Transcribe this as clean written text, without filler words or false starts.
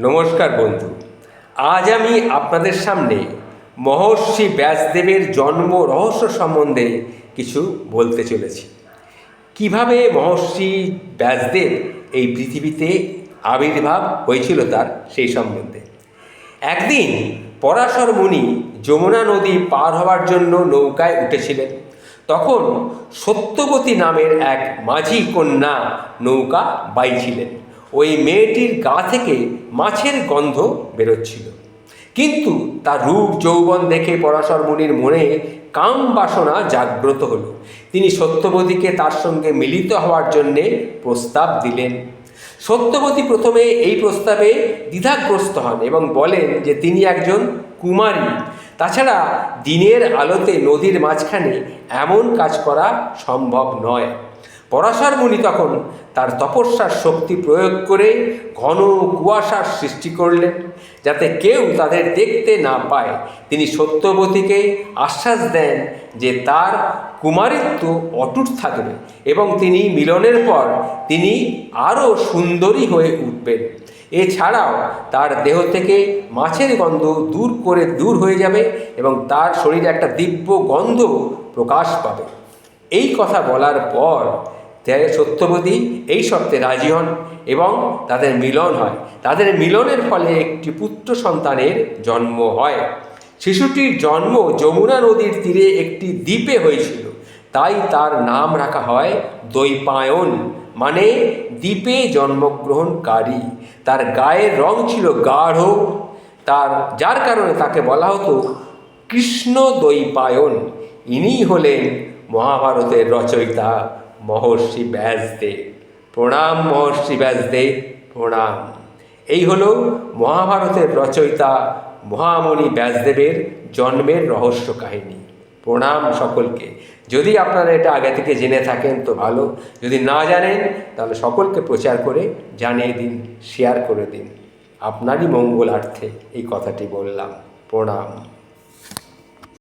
নমস্কার বন্ধু। আজ আমি আপনাদের সামনে মহর্ষি ব্যাসদেবের জন্ম রহস্য সম্বন্ধে কিছু বলতে চলেছি। কিভাবে মহর্ষি ব্যাসদেব এই পৃথিবীতে আবির্ভাব হয়েছিল তার সেই সম্বন্ধে। একদিন পরাশর মুনি যমুনা নদী পার হওয়ার জন্য নৌকায় উঠেছিলেন। তখন সত্যবতী নামের এক মাঝি কন্যা নৌকা বাইছিলেন। ওই মেয়েটির গা থেকে মাছের গন্ধ বেরোচ্ছিল, কিন্তু তার রূপ যৌবন দেখে পরাশর মুনির মনে কাম বাসনা জাগ্রত হলো। তিনি সত্যবতীকে তার সঙ্গে মিলিত হওয়ার জন্যে প্রস্তাব দিলেন। সত্যবতী প্রথমে এই প্রস্তাবে দ্বিধাগ্রস্ত হন এবং বলেন যে তিনি একজন কুমারী, তাছাড়া দিনের আলোতে নদীর মাঝখানে এমন কাজ করা সম্ভব নয়। পরাশর মুনি তখন তার তপস্যার শক্তি প্রয়োগ করে ঘন কুয়াশার সৃষ্টি করলেন, যাতে কেউ তাদের দেখতে না পায়। তিনি সত্যবতীকে আশ্বাস দেন যে তার কুমারিত্ব অটুট থাকবে এবং তিনি মিলনের পর তিনি আরও সুন্দরী হয়ে উঠবেন। এছাড়াও তার দেহ থেকে মাছের গন্ধ দূর হয়ে যাবে এবং তার শরীরে একটা দিব্য গন্ধ প্রকাশ পাবে। এই কথা বলার পর সত্যবতী এই শর্তে রাজি হন এবং তাদের মিলন হয়। তাদের মিলনের ফলে একটি পুত্র সন্তানের জন্ম হয়। শিশুটির জন্ম যমুনা নদীর তীরে একটি দ্বীপে হয়েছিল, তাই তার নাম রাখা হয় দ্বৈপায়ন, মানে দ্বীপে জন্মগ্রহণকারী। তার গায়ের রং ছিল গাঢ়, যার কারণে তাকে বলা হতো কৃষ্ণ দ্বৈপায়ন। ইনিই হলেন মহাভারতের রচয়িতা মহর্ষি ব্যাসদেব। প্রণাম মহর্ষি ব্যাসদেব, প্রণাম। এই হলো মহাভারতের রচয়িতা মহামুনি ব্যাসদেবের জন্মের রহস্য কাহিনী। প্রণাম সকলকে। যদি আপনারা এটা আগে থেকে জেনে থাকেন তো ভালো, যদি না জানেন তাহলে সকলকে প্রচার করে জানিয়ে দিন, শেয়ার করে দিন। আপনারই মঙ্গলার্থে এই কথাটি বললাম। প্রণাম।